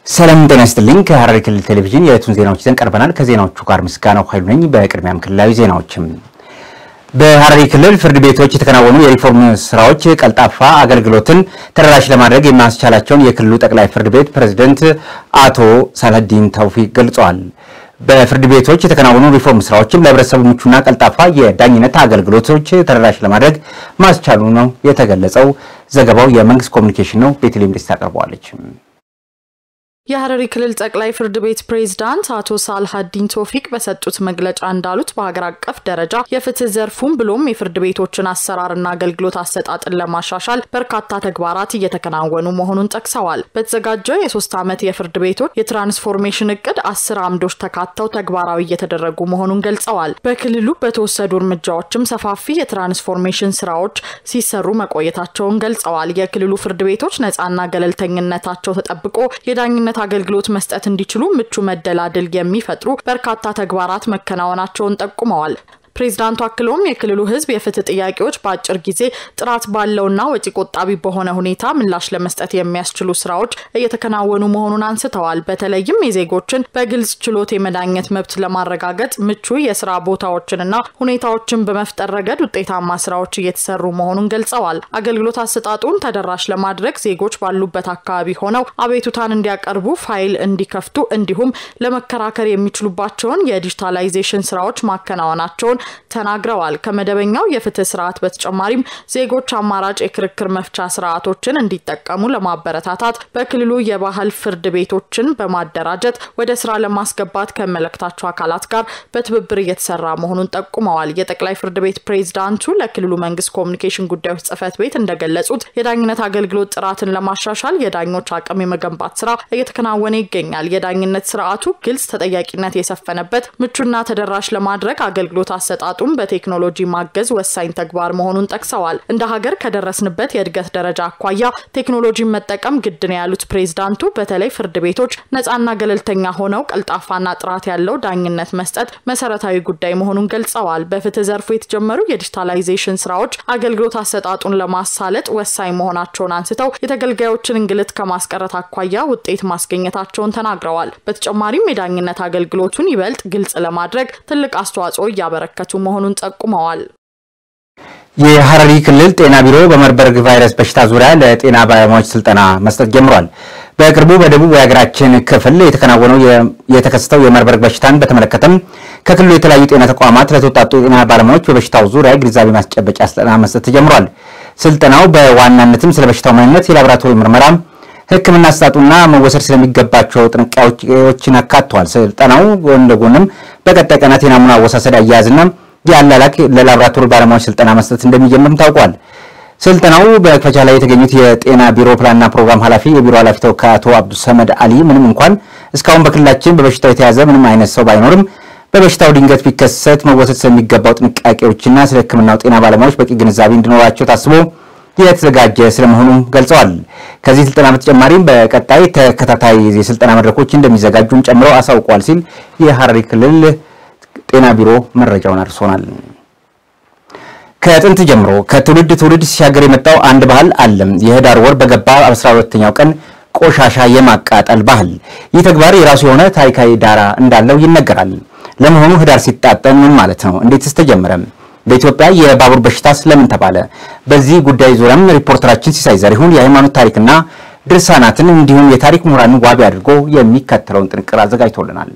ሰላም ጤና ይስጥልኝ ከሐረሪ ክልል ቴሌቪዥን የቱን ዜናዎች ይዘን ቀርበናል ከዜናዎቹ ጋር ምስጋናው ኃይሉ ነኝ በቅድሚያም ክልላዊ ዜናዎችም በሐረሪ ክልል ፍርድ ቤቶች የተከናወኑ የሪፎርም ስራዎች ቀልጣፋ አገልግሎትን ተደራሽ ለማድረግ የሚያስችላቸውን የክልሉ ጠቅላይ ፍርድ ቤት ፕሬዝዳንት አቶ ሳላዲን ተውፊቅ ገልጸዋል በፍርድ ቤቶች የተከናወኑ ሪፎርም ስራዎችም ለህብረተሰቡ ምቹና ቀልጣፋ የዳኝነት አገልግሎቶች ተደራሽ ለማድረግ ማስቻሉ ነው የተገለጸው ዘገባው የመንግስት ኮሙኒኬሽን ነው ቤተልሔም ደስታ አቀርባለች የሐረሪ ክልል ጠቅላይ ፍርድ ቤት ፕሬዝዳንት አቶ ሳላዲን ተውፊቅ በሰጡት መግለጫ እንዳሉት በሀገር አቀፍ ደረጃ የፍትህ ዘርፉን ብሎም የፍርድ ቤቶችን አሰራርና አገልግሎት አሰጣጥን ለማሻሻል በርካታ ተግባራት እየተከናወኑ መሆኑን ጠቅሰዋል በተዘጋጀው የ3 ዓመት የፍርድ ቤቶች የትራንስፎርሜሽን እቅድ 10 አምዶች ተካተው ተግባራዊ እየተደረጉ መሆኑን ገልጸዋል በክልሉ በተወሰዱ እርምጃዎችም ሰፋፊ የትራንስፎርሜሽን ስራዎች ሲሰሩ መቆየታቸውን ገልጸዋል የክልሉ ፍርድ ቤቶች ነፃና ገለልተኝነታቸው ተጠብቆ የዳኝነት አገልግሎት መስጠት እንዲችሉ ምቹ መደላድል የሚፈጥሩ በርካታ ተግባራት መከናወናቸውን ጠቁመዋል ፕሬዝዳንቱ አክለውም የክልሉ ህዝብ የፍትህ ጥያቄዎች በአጭር ጊዜ ጥራት ባለውና ወጪ ቆጣቢ በሆነ ሁኔታ ምላሽ ለመስጠት የሚያስችሉ ስራዎች እየተከናወኑ መሆኑን አንስተዋል በተለይም የዜጎችን በግልጽ ችሎት የመዳኘት መብት ለማረጋገጥ ምቹ የሥራ ቦታዎችንና ሁኔታዎችን በመፍጠር ረገድ ውጤታማ ስራዎች እየተሰሩ መሆኑን ገልጸዋል አገልግሎት አሰጣጡን ተደራሽ ለማድረግ ዜጎች ባሉበት አካባቢ ሆነው አቤቱታን እንዲያቀርቡ ፋይል እንዲከፍቱ እንዲሁም ለመከራከር የሚችሉባቸውን የዲጂታላይዜሽን ስራዎች ማከናወናቸውን ተናግረዋል ከመደበኛው የፍትህ ስርዓት በተጨማሪም ዜጎች አማራጭ የክርክር መፍቻ ስርዓቶችን እንዲጠቀሙ ለማበረታታት በክልሉ የባህል ፍርድ ቤቶችን በማደራጀት ወደ ስራ ለማስገባት ከመለክታቸው አካላት ጋር በትብብር እየተሰራ መሆኑን ጠቁመዋል የጠቅላይ ፍርድ ቤት ፕሬዝዳንቱ ለክልሉ መንግስት ኮሙኒኬሽን ጉዳዮች ጽፈት ቤት እንደገለጹት የዳኝነት አገልግሎት ጥራትን ለማሻሻል የዳኞች አቅም የመገንባት ስራ እየተከናወነ ይገኛል የዳኝነት ስርዓቱ ግልጽ ተጠያቂነት የሰፈነበት ምቹና ተደራሽ ለማድረግ አገልግሎት አሰጣጡን በቴክኖሎጂ ማገዝ ወሳኝ ተግባር መሆኑን ጠቅሰዋል እንደ ሀገር ከደረስንበት የእድገት ደረጃ አኳያ ቴክኖሎጂን መጠቀም ግድ ነው ያሉት ፕሬዝዳንቱ በተለይ ፍርድ ቤቶች ነፃና ገለልተኛ ሆነው ቀልጣፋና ጥራት ያለው ዳኝነት መስጠት መሰረታዊ ጉዳይ መሆኑን ገልጸዋል በፍትህ ዘርፉ የተጀመሩ የዲጂታላይዜሽን ስራዎች አገልግሎት አሰጣጡን ለማሳለጥ ወሳኝ መሆናቸውን አንስተው የተገልጋዮችን እንግልት ከማስቀረት አኳያ ውጤት ማስገኘታቸውን ተናግረዋል በተጨማሪም የዳኝነት አገልግሎቱን ይበልጥ ግልጽ ለማድረግ ትልቅ አስተዋጽኦ ያበረከቱ መሆኑን ጠቁመዋል የሐረሪ ክልል ጤና ቢሮ በመርበርግ ቫይረስ በሽታ ዙሪያ ለጤና ባለሙያዎች ስልጠና መስጠት ጀምሯል በቅርቡ በደቡብ የሀገራችን ክፍል የተከሰተው የመርበርግ በሽታን በተመለከተም ከክልሉ የተለያዩ ጤና ተቋማት ለተወጣጡ ጤና ባለሙያዎች በበሽታው ዙሪያ ግንዛቤ ማስጨበጫ ስልጠና መስጠት ጀምሯል ስልጠናው በዋናነትም ስለ በሽታው ምንነት የላቦራቶሪ ምርመራ ህክምና አሰጣጡና መወሰድ ስለሚገባቸው ጥንቃቄዎችን አካቷል ስልጠናው ጎን ለጎንም በቀጣይ ቀናት የናሙና አወሳሰድ አያያዝና ያላላክ ለላቦራቶሪ ባለሙያዎች ስልጠና መስጠት እንደሚጀምርም ታውቋል ስልጠናው በከፈቻ ላይ የተገኙት የጤና ቢሮ ፕላንና ፕሮግራም ኃላፊ የቢሮ ኃላፊ ተወካይ አቶ አብዱሰመድ አሊ ምንም እንኳን እስካሁን በክልላችን በበሽታው የተያዘ ምንም አይነት ሰው ባይኖርም በበሽታው ድንገት ቢከሰት መወሰድ ስለሚገባው ጥንቃቄዎችና ስለ ህክምናው ጤና ባለሙያዎች በቂ ግንዛቤ እንዲኖራቸው ታስቦ የተዘጋጀ ስለመሆኑ ገልጸዋል ከዚህ ስልጠና በተጨማሪም በቀጣይ ተከታታይ የስልጠና መድረኮች እንደሚዘጋጁም ጨምሮ አሳውቋል ሲል የሐረሪ ክልል ጤና ቢሮ መረጃውን አርሶናል ከጥንት ጀምሮ ከትውልድ ትውልድ ሲሻገር የመጣው አንድ ባህል አለ የህዳር ወር በገባ 12ኛው ቀን ቆሻሻ የማቃጠል ባህል ይህ ተግባር የራሱ የሆነ ታሪካዊ ዳራ እንዳለው ይነገራል ለመሆኑ ህዳር ሲጣጣን ምን ማለት ነው እንዴትስ ተጀመረ በኢትዮጵያ የባቡር በሽታ ስለምን ተባለ በዚህ ጉዳይ ዙሪያም ሪፖርተራችን ሲሳይ ዘሪሁን የሃይማኖት ታሪክና ድርሳናትን እንዲሁም የታሪክ ምሁራንን ዋቢ አድርጎ የሚከተለውን ጥንቅር አዘጋጅቶልናል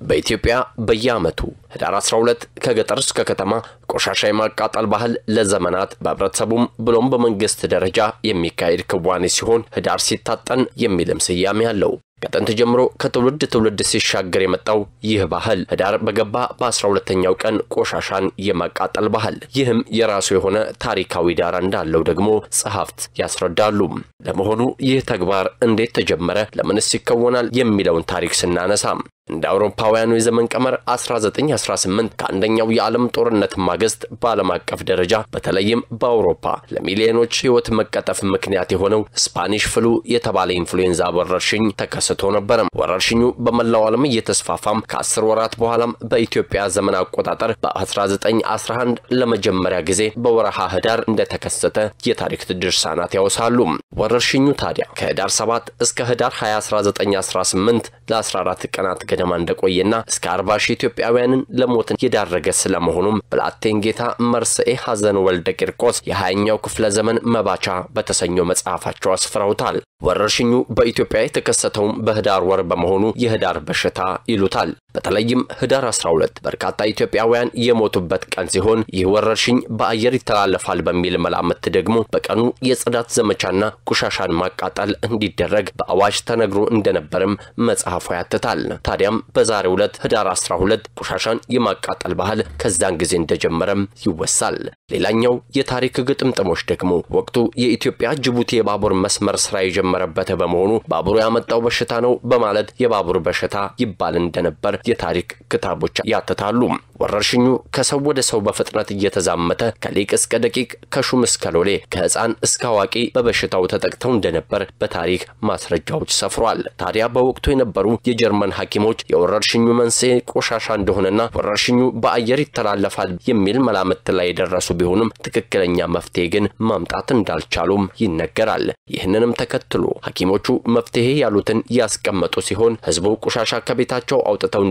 በኢትዮጵያ በየዓመቱ ህዳር 12 ከገጠር እስከ ከተማ ቆሻሻ የማቃጠል ባህል ለዘመናት በህብረተሰቡም ብሎም በመንግስት ደረጃ የሚካሄድ ክዋኔ ሲሆን ህዳር ሲጣጣን የሚልም ስያሜ ያለው ከጥንት ጀምሮ ከትውልድ ትውልድ ሲሻገር የመጣው ይህ ባህል ህዳር በገባ በ12ኛው ቀን ቆሻሻን የማቃጠል ባህል ይህም የራሱ የሆነ ታሪካዊ ዳራ እንዳለው ደግሞ ጸሐፍት ያስረዳሉ ለመሆኑ ይህ ተግባር እንዴት ተጀመረ ለምንስ ይከወናል የሚለውን ታሪክ ስናነሳ እንደ አውሮፓውያኑ የዘመን ቀመር 1918 ከአንደኛው የዓለም ጦርነት ማግስት በዓለም አቀፍ ደረጃ በተለይም በአውሮፓ ለሚሊዮኖች ሕይወት መቀጠፍ ምክንያት የሆነው ስፓኒሽ ፍሉ የተባለ ኢንፍሉዌንዛ ወረርሽኝ ተከስቶ ነበር። ወረርሽኙ በመላው ዓለም እየተስፋፋም ከ10 ወራት በኋላም በኢትዮጵያ ዘመን አቆጣጠር በ1911 ለመጀመሪያ ጊዜ በወርሃ ህዳር እንደተከሰተ የታሪክ ድርሳናት ያወሳሉ። ወረርሽኙ ታዲያ ከህዳር 7 እስከ ህዳር 20 1918 ለ14 ቀናት ገደማ እንደቆየና እስከ 40 ሺህ ኢትዮጵያውያንን ለሞት የዳረገ ስለመሆኑም ብላቴን ጌታ መርስኤ ሐዘን ወልደ ቂርቆስ የ20ኛው ክፍለ ዘመን መባቻ በተሰኘው መጽሐፋቸው አስፍረውታል። ወረርሽኙ በኢትዮጵያ የተከሰተው በህዳር ወር በመሆኑ የህዳር በሽታ ይሉታል። በተለይም ህዳር 12 በርካታ ኢትዮጵያውያን የሞቱበት ቀን ሲሆን ይህ ወረርሽኝ በአየር ይተላለፋል በሚል መላምት ደግሞ በቀኑ የጽዳት ዘመቻና ቆሻሻን ማቃጠል እንዲደረግ በአዋጅ ተነግሮ እንደነበርም መጽሐፉ ያትታል። ታዲያም በዛሬው ዕለት ህዳር 12 ቆሻሻን የማቃጠል ባህል ከዛን ጊዜ እንደጀመረም ይወሳል። ሌላኛው የታሪክ ግጥምጥሞች ደግሞ ወቅቱ የኢትዮጵያ ጅቡቲ የባቡር መስመር ስራ የጀመረበት በመሆኑ ባቡሩ ያመጣው በሽታ ነው በማለት የባቡር በሽታ ይባል እንደነበር የታሪክ ክታቦች ያትታሉ። ወረርሽኙ ከሰው ወደ ሰው በፍጥነት እየተዛመተ ከሊቅ እስከ ደቂቅ ከሹም እስከ ሎሌ ከህፃን እስከ አዋቂ በበሽታው ተጠቅተው እንደነበር በታሪክ ማስረጃዎች ሰፍሯል። ታዲያ በወቅቱ የነበሩ የጀርመን ሐኪሞች የወረርሽኙ መንስኤ ቆሻሻ እንደሆነና ወረርሽኙ በአየር ይተላለፋል የሚል መላምት ላይ ደረሱ ቢሆንም ትክክለኛ መፍትሄ ግን ማምጣት እንዳልቻሉም ይነገራል። ይህንንም ተከትሎ ሐኪሞቹ መፍትሄ ያሉትን ያስቀመጡ ሲሆን ህዝቡ ቆሻሻ ከቤታቸው አውጥተው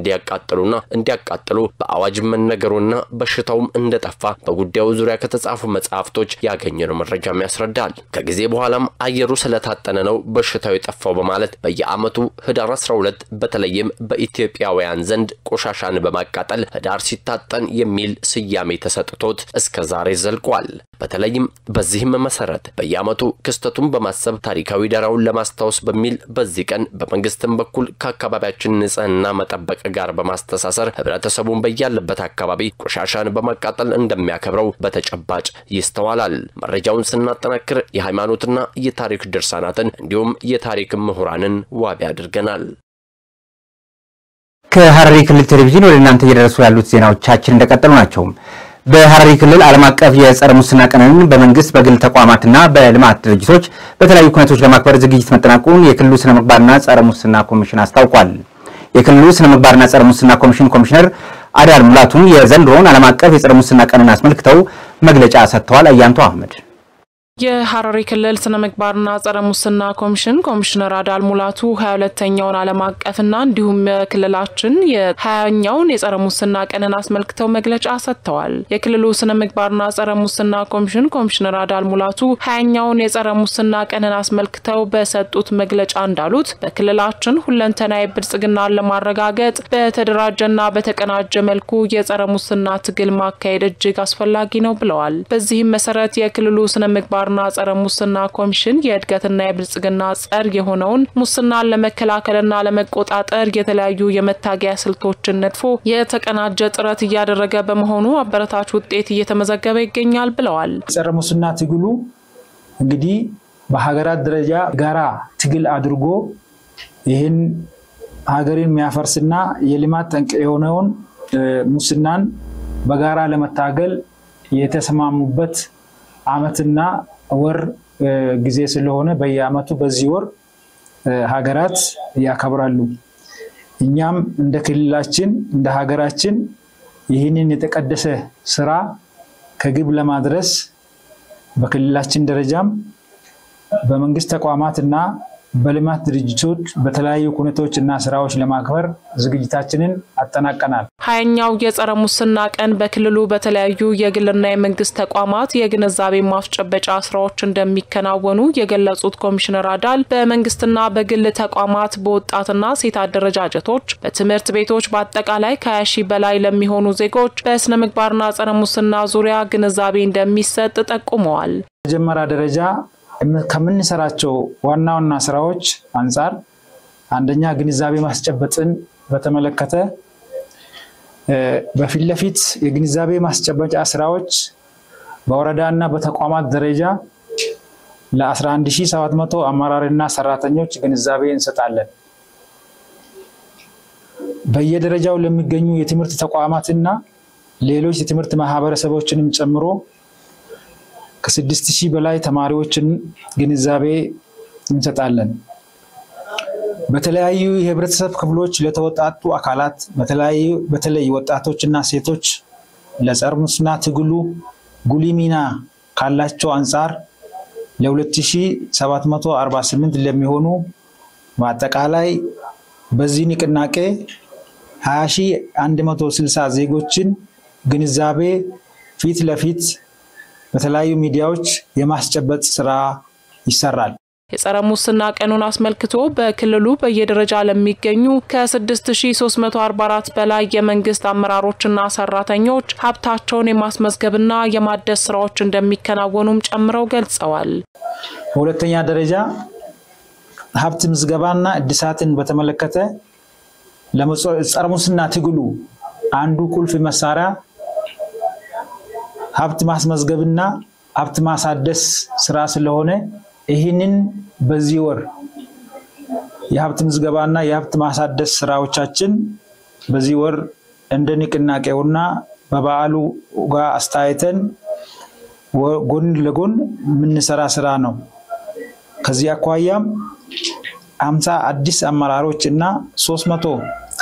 እንዲያቃጥሉ በአዋጅ መነገሩና በሽታውም እንደጠፋ በጉዳዩ ዙሪያ ከተጻፉ መጽሐፍቶች ያገኘነው መረጃም ያስረዳል። ከጊዜ በኋላም አየሩ ስለታጠነ ነው በሽታው የጠፋው በማለት በየዓመቱ ህዳር 12 በተለይም በኢትዮጵያውያን ዘንድ ቆሻሻን በማቃጠል ህዳር ሲታጠን የሚል ስያሜ ተሰጥቶት እስከ ዛሬ ዘልቋል። በተለይም በዚህም መሰረት በየዓመቱ ክስተቱን በማሰብ ታሪካዊ ዳራውን ለማስታወስ በሚል በዚህ ቀን በመንግስትም በኩል ከአካባቢያችን ንጽህና መጠበቅ ጋር በማስተሳሰር ህብረተሰቡን በያለበት አካባቢ ቆሻሻን በማቃጠል እንደሚያከብረው በተጨባጭ ይስተዋላል። መረጃውን ስናጠናክር የሃይማኖትና የታሪክ ድርሳናትን እንዲሁም የታሪክ ምሁራንን ዋቢ አድርገናል። ከሐረሪ ክልል ቴሌቪዥን ወደ እናንተ እየደረሱ ያሉት ዜናዎቻችን እንደቀጠሉ ናቸው። በሐረሪ ክልል ዓለም አቀፍ የጸረ ሙስና ቀንን በመንግስት በግል ተቋማትና በልማት ድርጅቶች በተለያዩ ኩነቶች ለማክበር ዝግጅት መጠናቀቁን የክልሉ ስነ ምግባርና ጸረ ሙስና ኮሚሽን አስታውቋል። የክልሉ ስነ ምግባርና ጸረ ሙስና ኮሚሽን ኮሚሽነር አዳል ሙላቱም የዘንድሮውን ዓለም አቀፍ የጸረ ሙስና ቀንን አስመልክተው መግለጫ ሰጥተዋል። አያንቱ አህመድ የሐረሪ ክልል ስነ ምግባርና ጸረ ሙስና ኮሚሽን ኮሚሽነር አዳል ሙላቱ 22ኛውን ዓለም አቀፍና እንዲሁም ክልላችን የ20ኛውን የጸረ ሙስና ቀንን አስመልክተው መግለጫ ሰጥተዋል። የክልሉ ስነ ምግባርና ጸረ ሙስና ኮሚሽን ኮሚሽነር አዳል ሙላቱ 20ኛውን የጸረ ሙስና ቀንን አስመልክተው በሰጡት መግለጫ እንዳሉት በክልላችን ሁለንተናዊ ብልጽግናን ለማረጋገጥ በተደራጀና በተቀናጀ መልኩ የጸረ ሙስና ትግል ማካሄድ እጅግ አስፈላጊ ነው ብለዋል። በዚህም መሰረት የክልሉ ስነ ምግባር ና ጸረ ሙስና ኮሚሽን የእድገትና የብልጽግና ጸር የሆነውን ሙስናን ለመከላከልና ለመቆጣጠር የተለያዩ የመታገያ ስልቶችን ነድፎ የተቀናጀ ጥረት እያደረገ በመሆኑ አበረታች ውጤት እየተመዘገበ ይገኛል ብለዋል። ጸረ ሙስና ትግሉ እንግዲህ በሀገራት ደረጃ ጋራ ትግል አድርጎ ይህን ሀገርን የሚያፈርስና የልማት ጠንቅ የሆነውን ሙስናን በጋራ ለመታገል የተስማሙበት አመትና ወር ጊዜ ስለሆነ በየአመቱ በዚህ ወር ሀገራት ያከብራሉ። እኛም እንደ ክልላችን እንደ ሀገራችን ይህንን የተቀደሰ ስራ ከግብ ለማድረስ በክልላችን ደረጃም በመንግስት ተቋማትና በልማት ድርጅቶች በተለያዩ ኩነቶችና ስራዎች ለማክበር ዝግጅታችንን አጠናቀናል። 20ኛው የጸረ ሙስና ቀን በክልሉ በተለያዩ የግልና የመንግስት ተቋማት የግንዛቤ ማስጨበጫ ስራዎች እንደሚከናወኑ የገለጹት ኮሚሽነር አዳል በመንግስትና በግል ተቋማት በወጣትና ሴት አደረጃጀቶች በትምህርት ቤቶች በአጠቃላይ ከ20 ሺህ በላይ ለሚሆኑ ዜጎች በስነ ምግባርና ጸረ ሙስና ዙሪያ ግንዛቤ እንደሚሰጥ ጠቁመዋል። መጀመሪያ ደረጃ ከምንሰራቸው ዋናውና ስራዎች አንፃር አንደኛ ግንዛቤ ማስጨበጥን በተመለከተ በፊት ለፊት የግንዛቤ ማስጨበጫ ስራዎች በወረዳና በተቋማት ደረጃ ለ11700 አመራርና ሰራተኞች ግንዛቤ እንሰጣለን። በየደረጃው ለሚገኙ የትምህርት ተቋማትና ሌሎች የትምህርት ማህበረሰቦችንም ጨምሮ ከ6000 በላይ ተማሪዎችን ግንዛቤ እንሰጣለን። በተለያዩ የህብረተሰብ ክፍሎች ለተወጣጡ አካላት በተለይ ወጣቶችና ሴቶች ለጸረ ሙስና ትግሉ ጉልህ ሚና ካላቸው አንፃር ለ2748 ለሚሆኑ በአጠቃላይ በዚህ ንቅናቄ 20160 ዜጎችን ግንዛቤ ፊት ለፊት በተለያዩ ሚዲያዎች የማስጨበጥ ስራ ይሰራል። የጸረ ሙስና ቀኑን አስመልክቶ በክልሉ በየደረጃ ለሚገኙ ከ6344 በላይ የመንግስት አመራሮችና ሰራተኞች ሀብታቸውን የማስመዝገብና የማደስ ስራዎች እንደሚከናወኑም ጨምረው ገልጸዋል። በሁለተኛ ደረጃ ሀብት ምዝገባና እድሳትን በተመለከተ ለጸረ ሙስና ትግሉ አንዱ ቁልፍ መሳሪያ ሀብት ማስመዝገብና ሀብት ማሳደስ ስራ ስለሆነ ይህንን በዚህ ወር የሀብት ምዝገባና የሀብት ማሳደስ ስራዎቻችን በዚህ ወር እንደ ንቅናቄውና በበዓሉ ጋር አስተያየተን ጎን ለጎን የምንሰራ ስራ ነው። ከዚህ አኳያም 50 አዲስ አመራሮችና 300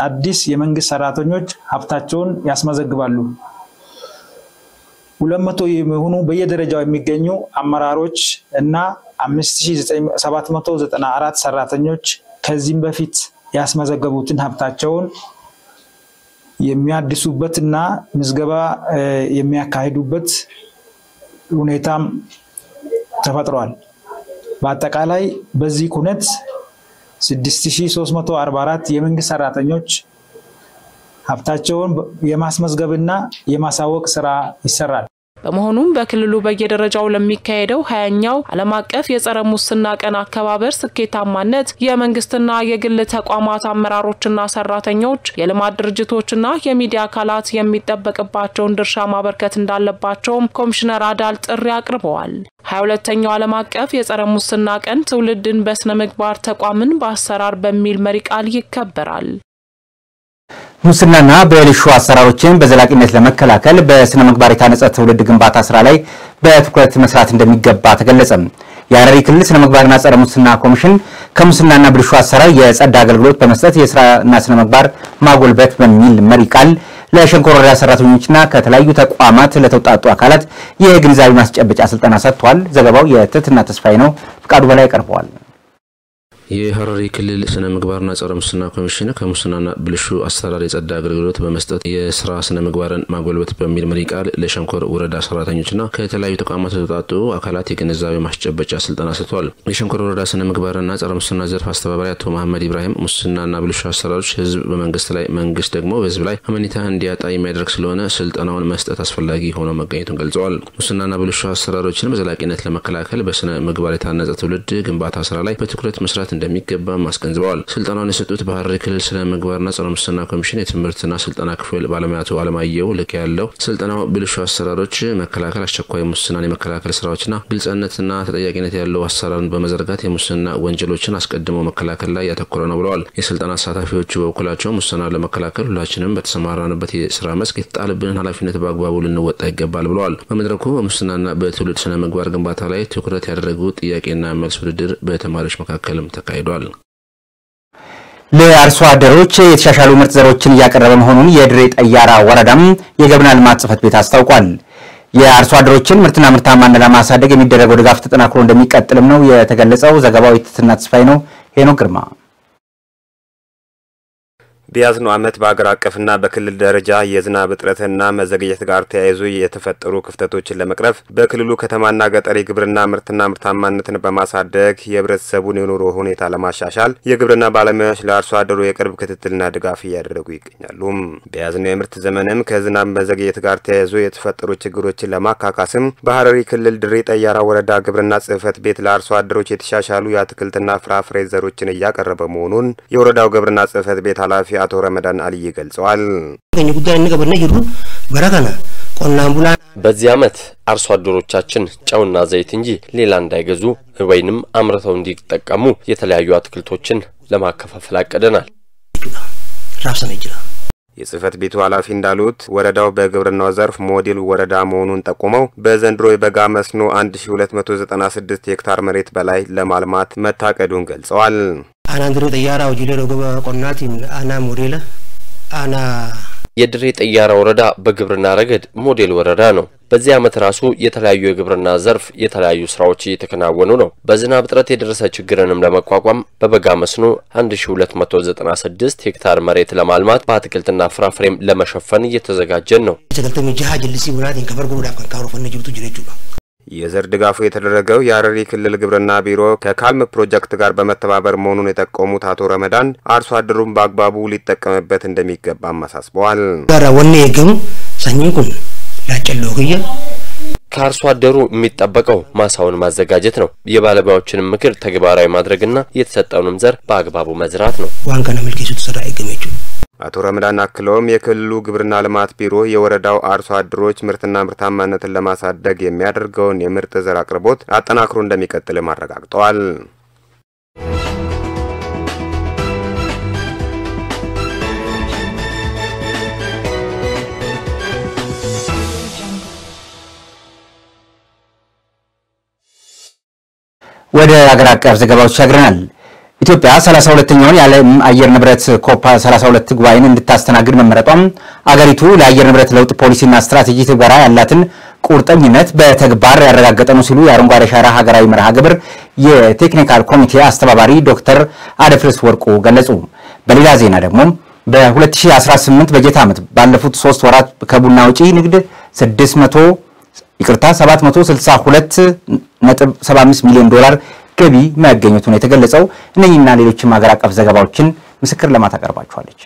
አዲስ የመንግስት ሰራተኞች ሀብታቸውን ያስመዘግባሉ። 200 የሚሆኑ በየደረጃው የሚገኙ አመራሮች እና 5794 ሰራተኞች ከዚህም በፊት ያስመዘገቡትን ሀብታቸውን የሚያድሱበትና ምዝገባ የሚያካሂዱበት ሁኔታም ተፈጥሯል። በአጠቃላይ በዚህ ኩነት 6344 የመንግስት ሰራተኞች ሀብታቸውን የማስመዝገብና የማሳወቅ ስራ ይሰራል። በመሆኑም በክልሉ በየደረጃው ለሚካሄደው 20ኛው ዓለም አቀፍ የጸረ ሙስና ቀን አከባበር ስኬታማነት የመንግስትና የግል ተቋማት አመራሮችና ሰራተኞች የልማት ድርጅቶችና የሚዲያ አካላት የሚጠበቅባቸውን ድርሻ ማበርከት እንዳለባቸውም ኮሚሽነር አዳል ጥሪ አቅርበዋል። 22ኛው ዓለም አቀፍ የጸረ ሙስና ቀን ትውልድን በስነ ምግባር ተቋምን በአሰራር በሚል መሪ ቃል ይከበራል። ሙስናና ብልሹ አሰራሮችን በዘላቂነት ለመከላከል በስነ ምግባር የታነጸ ትውልድ ግንባታ ስራ ላይ በትኩረት መስራት እንደሚገባ ተገለጸ። የሐረሪ ክልል ስነ ምግባርና ጸረ ሙስና ኮሚሽን ከሙስናና ብልሹ አሰራር የጸዳ አገልግሎት በመስጠት የስራና ስነ ምግባር ማጎልበት በሚል መሪ ቃል ለሸንኮር ወረዳ ሰራተኞችና ከተለያዩ ተቋማት ለተውጣጡ አካላት የግንዛቤ ማስጨበጫ ስልጠና ሰጥቷል። ዘገባው የትትና ተስፋዬ ነው። ፍቃዱ በላይ ቀርቧል። የሐረሪ ክልል ስነ ምግባርና ጸረ ሙስና ኮሚሽን ከሙስናና ብልሹ አሰራር የጸዳ አገልግሎት በመስጠት የስራ ስነ ምግባርን ማጎልበት በሚል መሪ ቃል ለሸንኮር ወረዳ ሰራተኞችና ከተለያዩ ተቋማት ለተውጣጡ አካላት የግንዛቤ ማስጨበጫ ስልጠና ሰጥቷል። የሸንኮር ወረዳ ስነ ምግባርና ጸረ ሙስና ዘርፍ አስተባባሪ አቶ መሐመድ ኢብራሂም ሙስናና ብልሹ አሰራሮች ህዝብ በመንግስት ላይ መንግስት ደግሞ በህዝብ ላይ አመኔታ እንዲያጣ የሚያደርግ ስለሆነ ስልጠናውን መስጠት አስፈላጊ ሆኖ መገኘቱን ገልጸዋል። ሙስናና ብልሹ አሰራሮችን በዘላቂነት ለመከላከል በስነ ምግባር የታነጸ ትውልድ ግንባታ ስራ ላይ በትኩረት መስራት እንደሚገባ ማስገንዝበዋል። ስልጠናውን የሰጡት በሐረሪ ክልል ስነ ምግባርና ጸረ ሙስና ኮሚሽን የትምህርትና ስልጠና ክፍል ባለሙያቱ አለማየሁ ልክ ያለው ስልጠናው ብልሹ አሰራሮች መከላከል አስቸኳይ ሙስናን የመከላከል ስራዎችና ግልጽነትና ተጠያቂነት ያለው አሰራርን በመዘርጋት የሙስና ወንጀሎችን አስቀድሞ መከላከል ላይ ያተኮረ ነው ብለዋል። የስልጠና ተሳታፊዎቹ በኩላቸው ሙስናን ለመከላከል ሁላችንም በተሰማራንበት የስራ መስክ የተጣለብንን ኃላፊነት በአግባቡ ልንወጣ ይገባል ብለዋል። በመድረኩ በሙስናና በትውልድ ስነ ምግባር ግንባታ ላይ ትኩረት ያደረጉ ጥያቄና መልስ ውድድር በተማሪዎች መካከልም ተካሂዷል። ለአርሶ አደሮች የተሻሻሉ ምርጥ ዘሮችን ያቀረበ መሆኑን የድሬ ጠያራ ወረዳም የግብርና ልማት ጽሕፈት ቤት አስታውቋል። የአርሶ አደሮችን ምርትና ምርታማነት ለማሳደግ የሚደረገው ድጋፍ ተጠናክሮ እንደሚቀጥልም ነው የተገለጸው። ዘገባው የትትና ተስፋዬ ነው። ሄኖክ ግርማ በያዝነው ዓመት በአገር አቀፍና በክልል ደረጃ የዝናብ እጥረትና መዘግየት ጋር ተያይዞ የተፈጠሩ ክፍተቶችን ለመቅረፍ በክልሉ ከተማና ገጠር የግብርና ምርትና ምርታማነትን በማሳደግ የህብረተሰቡን የኑሮ ሁኔታ ለማሻሻል የግብርና ባለሙያዎች ለአርሶ አደሩ የቅርብ ክትትልና ድጋፍ እያደረጉ ይገኛሉ። በያዝነው የምርት ዘመንም ከዝናብ መዘግየት ጋር ተያይዞ የተፈጠሩ ችግሮችን ለማካካስም በሐረሪ ክልል ድሬ ጠያራ ወረዳ ግብርና ጽሕፈት ቤት ለአርሶ አደሮች የተሻሻሉ የአትክልትና ፍራፍሬ ዘሮችን እያቀረበ መሆኑን የወረዳው ግብርና ጽሕፈት ቤት ኃላፊ አቶ ረመዳን አሊ ገልጸዋል። በዚህ ዓመት አርሶ አደሮቻችን ጨውና ዘይት እንጂ ሌላ እንዳይገዙ ወይንም አምርተው እንዲጠቀሙ የተለያዩ አትክልቶችን ለማከፋፈል አቀደናል። ራብሰን ይጅራ የጽህፈት ቤቱ ኃላፊ እንዳሉት ወረዳው በግብርናው ዘርፍ ሞዴል ወረዳ መሆኑን ጠቁመው በዘንድሮ የበጋ መስኖ 1296 ሄክታር መሬት በላይ ለማልማት መታቀዱን ገልጸዋል። አናንድሮ ጠያራ ወጂሌ ሮገባ ቆናቲ አና ሞዴላ አና የድሬ ጠያራ ወረዳ በግብርና ረገድ ሞዴል ወረዳ ነው። በዚህ ዓመት ራሱ የተለያዩ የግብርና ዘርፍ የተለያዩ ስራዎች እየተከናወኑ ነው። በዝናብ እጥረት የደረሰ ችግርንም ለመቋቋም በበጋ መስኖ 1296 ሄክታር መሬት ለማልማት በአትክልትና ፍራፍሬም ለመሸፈን እየተዘጋጀን ነው። ተከልተም ጃሃ ጅልሲ ወራዲን ከበርጎ ዳፍ ከንካሮ ፈነጅብቱ ጅሬጁ ነው። የዘር ድጋፉ የተደረገው የሐረሪ ክልል ግብርና ቢሮ ከካልም ፕሮጀክት ጋር በመተባበር መሆኑን የጠቆሙት አቶ ረመዳን አርሶ አደሩም በአግባቡ ሊጠቀምበት እንደሚገባም አሳስበዋል። ጋራ ወኔ የገሙ ሰኝኩን ላጨለውያ ከአርሶ አደሩ የሚጠበቀው ማሳውን ማዘጋጀት ነው። የባለሙያዎችን ምክር ተግባራዊ ማድረግና የተሰጠውንም ዘር በአግባቡ መዝራት ነው። ዋንከና መልከሱ ተሰራ አይገመቹ አቶ ረመዳን አክለውም የክልሉ ግብርና ልማት ቢሮ የወረዳው አርሶ አደሮች ምርትና ምርታማነትን ለማሳደግ የሚያደርገውን የምርጥ ዘር አቅርቦት አጠናክሮ እንደሚቀጥል ማረጋግጠዋል። ወደ አገር አቀፍ ዘገባዎች ሻግረናል። ኢትዮጵያ 32ኛውን የዓለም አየር ንብረት ኮፕ 32 ጉባኤን እንድታስተናግድ መመረጧም አገሪቱ ለአየር ንብረት ለውጥ ፖሊሲና ስትራቴጂ ትግበራ ያላትን ቁርጠኝነት በተግባር ያረጋገጠ ነው ሲሉ የአረንጓዴ አሻራ ሀገራዊ መርሃ ግብር የቴክኒካል ኮሚቴ አስተባባሪ ዶክተር አደፍርስ ወርቁ ገለጹ። በሌላ ዜና ደግሞ በ2018 በጀት ዓመት ባለፉት 3 ወራት ከቡና ውጪ ንግድ 762.75 ሚሊዮን ዶላር ገቢ ማግኘቱ ነው የተገለጸው። እነኚህና ሌሎችም ሀገር አቀፍ ዘገባዎችን ምስክር ለማታቀርባችኋለች።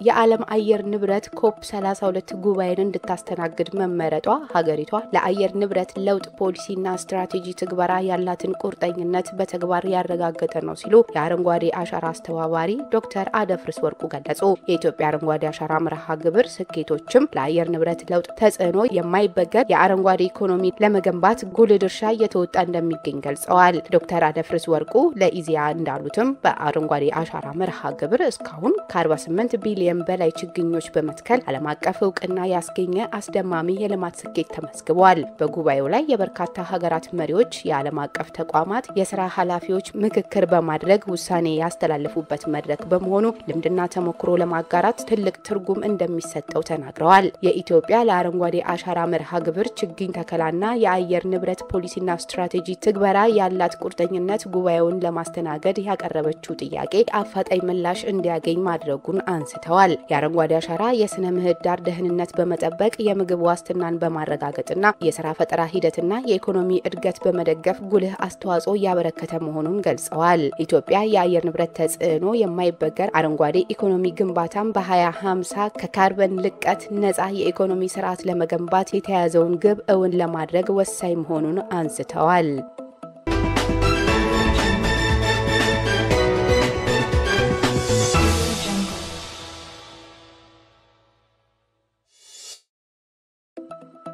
የዓለም አየር ንብረት ኮፕ 32 ጉባኤን እንድታስተናግድ መመረጧ ሀገሪቷ ለአየር ንብረት ለውጥ ፖሊሲና ስትራቴጂ ትግበራ ያላትን ቁርጠኝነት በተግባር ያረጋገጠ ነው ሲሉ የአረንጓዴ አሻራ አስተባባሪ ዶክተር አደፍርስ ወርቁ ገለጹ። የኢትዮጵያ አረንጓዴ አሻራ መርሃ ግብር ስኬቶችም ለአየር ንብረት ለውጥ ተጽዕኖ የማይበገር የአረንጓዴ ኢኮኖሚ ለመገንባት ጉልህ ድርሻ እየተወጣ እንደሚገኝ ገልጸዋል። ዶክተር አደፍርስ ወርቁ ለኢዜአ እንዳሉትም በአረንጓዴ አሻራ መርሃ ግብር እስካሁን ከ48 ቢሊዮን በላይ ችግኞች በመትከል ዓለም አቀፍ እውቅና ያስገኘ አስደማሚ የልማት ስኬት ተመዝግቧል። በጉባኤው ላይ የበርካታ ሀገራት መሪዎች፣ የዓለም አቀፍ ተቋማት የሥራ ኃላፊዎች ምክክር በማድረግ ውሳኔ ያስተላለፉበት መድረክ በመሆኑ ልምድና ተሞክሮ ለማጋራት ትልቅ ትርጉም እንደሚሰጠው ተናግረዋል። የኢትዮጵያ ለአረንጓዴ አሻራ መርሃ ግብር ችግኝ ተከላና የአየር ንብረት ፖሊሲና ስትራቴጂ ትግበራ ያላት ቁርጠኝነት ጉባኤውን ለማስተናገድ ያቀረበችው ጥያቄ አፋጣኝ ምላሽ እንዲያገኝ ማድረጉን አንስተዋል። የአረንጓዴ አሻራ የስነ ምህዳር ደህንነት በመጠበቅ የምግብ ዋስትናን በማረጋገጥና የሥራ ፈጠራ ሂደትና የኢኮኖሚ እድገት በመደገፍ ጉልህ አስተዋጽኦ ያበረከተ መሆኑን ገልጸዋል። ኢትዮጵያ የአየር ንብረት ተጽዕኖ የማይበገር አረንጓዴ ኢኮኖሚ ግንባታን በ2050 ከካርበን ልቀት ነፃ የኢኮኖሚ ስርዓት ለመገንባት የተያዘውን ግብ እውን ለማድረግ ወሳኝ መሆኑን አንስተዋል።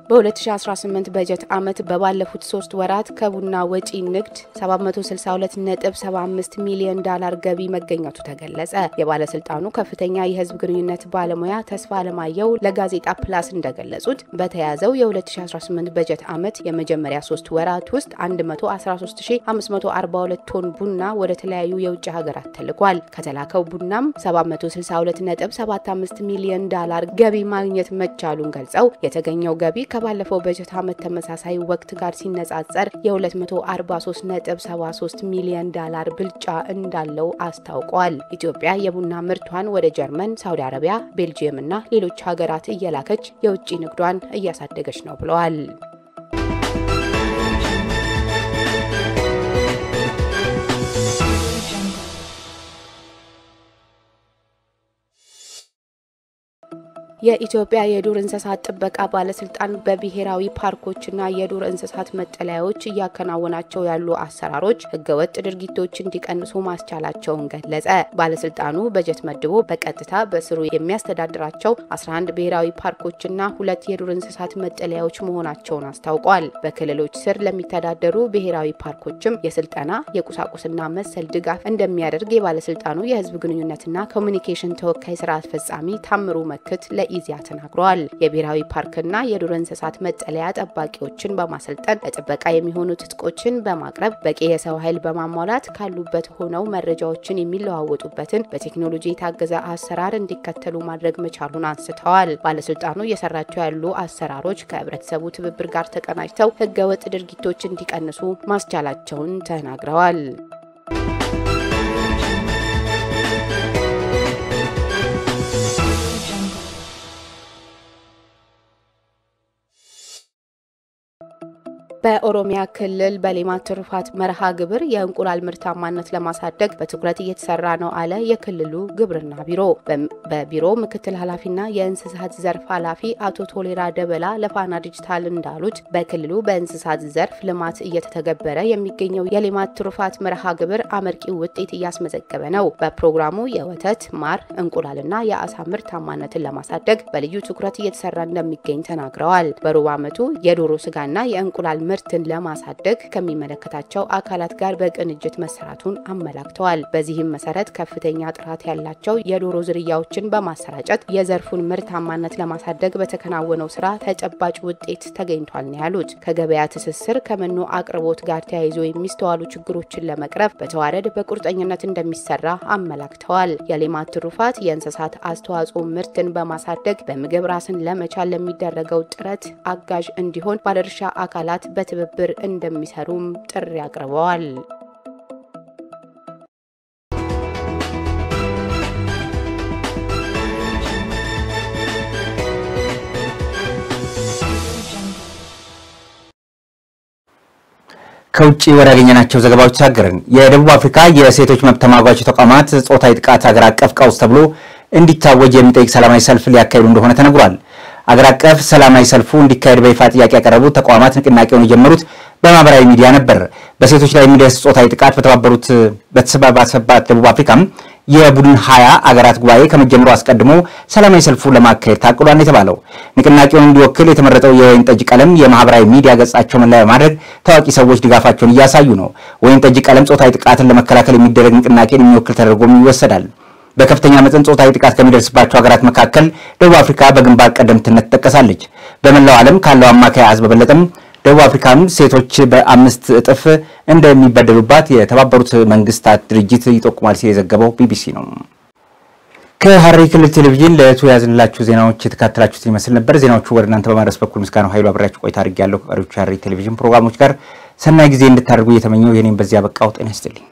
በ2018 በጀት ዓመት በባለፉት 3 ወራት ከቡና ወጪ ንግድ 762.75 ሚሊዮን ዶላር ገቢ መገኘቱ ተገለጸ። የባለስልጣኑ ከፍተኛ የህዝብ ግንኙነት ባለሙያ ተስፋ አለማየሁ ለጋዜጣ ፕላስ እንደገለጹት በተያዘው የ2018 በጀት ዓመት የመጀመሪያ 3 ወራት ውስጥ 113542 ቶን ቡና ወደ ተለያዩ የውጭ ሀገራት ተልኳል። ከተላከው ቡናም 762.75 ሚሊዮን ዶላር ገቢ ማግኘት መቻሉን ገልጸው የተገኘው ገቢ ከባለፈው በጀት ዓመት ተመሳሳይ ወቅት ጋር ሲነጻጸር የ243.73 ሚሊዮን ዶላር ብልጫ እንዳለው አስታውቋል። ኢትዮጵያ የቡና ምርቷን ወደ ጀርመን፣ ሳውዲ አረቢያ፣ ቤልጂየም እና ሌሎች ሀገራት እየላከች የውጭ ንግዷን እያሳደገች ነው ብለዋል። የኢትዮጵያ የዱር እንስሳት ጥበቃ ባለስልጣን በብሔራዊ ፓርኮችና የዱር እንስሳት መጠለያዎች እያከናወናቸው ያሉ አሰራሮች ህገወጥ ድርጊቶች እንዲቀንሱ ማስቻላቸውን ገለጸ። ባለስልጣኑ በጀት መድቦ በቀጥታ በስሩ የሚያስተዳድራቸው 11 ብሔራዊ ፓርኮችና 2 የዱር እንስሳት መጠለያዎች መሆናቸውን አስታውቋል። በክልሎች ስር ለሚተዳደሩ ብሔራዊ ፓርኮችም የስልጠና የቁሳቁስና መሰል ድጋፍ እንደሚያደርግ የባለስልጣኑ የህዝብ ግንኙነትና ኮሙኒኬሽን ተወካይ ስራ አስፈጻሚ ታምሩ መክት ኢዚያ ተናግሯል። የብሔራዊ ፓርክና የዱር እንስሳት መጠለያ ጠባቂዎችን በማሰልጠን ለጥበቃ የሚሆኑ ትጥቆችን በማቅረብ በቂ የሰው ኃይል በማሟላት ካሉበት ሆነው መረጃዎችን የሚለዋወጡበትን በቴክኖሎጂ የታገዘ አሰራር እንዲከተሉ ማድረግ መቻሉን አንስተዋል። ባለስልጣኑ እየሰራቸው ያሉ አሰራሮች ከህብረተሰቡ ትብብር ጋር ተቀናጅተው ህገወጥ ድርጊቶች እንዲቀንሱ ማስቻላቸውን ተናግረዋል። በኦሮሚያ ክልል በሌማት ትሩፋት መርሃ ግብር የእንቁላል ምርታማነት ለማሳደግ በትኩረት እየተሰራ ነው አለ የክልሉ ግብርና ቢሮ። በቢሮ ምክትል ኃላፊና የእንስሳት ዘርፍ ኃላፊ አቶ ቶሌራ ደበላ ለፋና ዲጂታል እንዳሉት በክልሉ በእንስሳት ዘርፍ ልማት እየተተገበረ የሚገኘው የሌማት ትሩፋት መርሃ ግብር አመርቂ ውጤት እያስመዘገበ ነው። በፕሮግራሙ የወተት፣ ማር፣ እንቁላልና የአሳ ምርታማነትን ለማሳደግ በልዩ ትኩረት እየተሰራ እንደሚገኝ ተናግረዋል። በሩብ ዓመቱ የዶሮ ስጋና የእንቁላል ምርትን ለማሳደግ ከሚመለከታቸው አካላት ጋር በቅንጅት መሰራቱን አመላክተዋል። በዚህም መሰረት ከፍተኛ ጥራት ያላቸው የዶሮ ዝርያዎችን በማሰራጨት የዘርፉን ምርታማነት ለማሳደግ በተከናወነው ስራ ተጨባጭ ውጤት ተገኝቷል ነው ያሉት። ከገበያ ትስስር ከመኖ አቅርቦት ጋር ተያይዞ የሚስተዋሉ ችግሮችን ለመቅረፍ በተዋረድ በቁርጠኝነት እንደሚሰራ አመላክተዋል። የሌማት ትሩፋት የእንስሳት አስተዋጽኦ ምርትን በማሳደግ በምግብ ራስን ለመቻል ለሚደረገው ጥረት አጋዥ እንዲሆን ባለድርሻ አካላት በትብብር እንደሚሰሩም ጥሪ አቅርበዋል። ከውጪ ወራገኘናቸው ዘገባዎች ተጋገርን። የደቡብ አፍሪካ የሴቶች መብት ተሟጋች ተቋማት ጾታዊ ጥቃት ሀገር አቀፍ ቀውስ ተብሎ እንዲታወጅ የሚጠይቅ ሰላማዊ ሰልፍ ሊያካሂዱ እንደሆነ ተነግሯል። አገር አቀፍ ሰላማዊ ሰልፉ እንዲካሄድ በይፋ ጥያቄ ያቀረቡት ተቋማት ንቅናቄውን የጀመሩት በማህበራዊ ሚዲያ ነበር። በሴቶች ላይ የሚደርስ ጾታዊ ጥቃት በተሰባሰባት ደቡብ አፍሪካም የቡድን 20 አገራት ጉባኤ ከመጀመሩ አስቀድሞ ሰላማዊ ሰልፉ ለማካሄድ ታቅዷል የተባለው ንቅናቄውን እንዲወክል የተመረጠው የወይን ጠጅ ቀለም የማህበራዊ ሚዲያ ገጻቸው መለያ ማድረግ ታዋቂ ሰዎች ድጋፋቸውን እያሳዩ ነው። ወይን ጠጅ ቀለም ጾታዊ ጥቃትን ለመከላከል የሚደረግ ንቅናቄን የሚወክል ተደርጎም ይወሰዳል። በከፍተኛ መጠን ጾታዊ ጥቃት ከሚደርስባቸው ሀገራት መካከል ደቡብ አፍሪካ በግንባር ቀደምትነት ተጠቀሳለች። በመላው ዓለም ካለው አማካይ አሃዝ በበለጠም ደቡብ አፍሪካም ሴቶች በ5 እጥፍ እንደሚበደሉባት የተባበሩት መንግስታት ድርጅት ይጠቁማል ሲል የዘገበው ቢቢሲ ነው። ከሐረሪ ክልል ቴሌቪዥን ለቱ ያዝንላችሁ ዜናዎች የተከታተላችሁት ይመስል ነበር። ዜናዎቹ ወደ እናንተ በማድረስ በኩል ምስጋናው ኃይሉ አብራችሁ ቆይታ አድርጌያለሁ። ከቀሪዎቹ ሐረሪ ቴሌቪዥን ፕሮግራሞች ጋር ሰናይ ጊዜ እንድታደርጉ እየተመኘው የኔን በዚያ በቃው። ጤና ይስጥልኝ።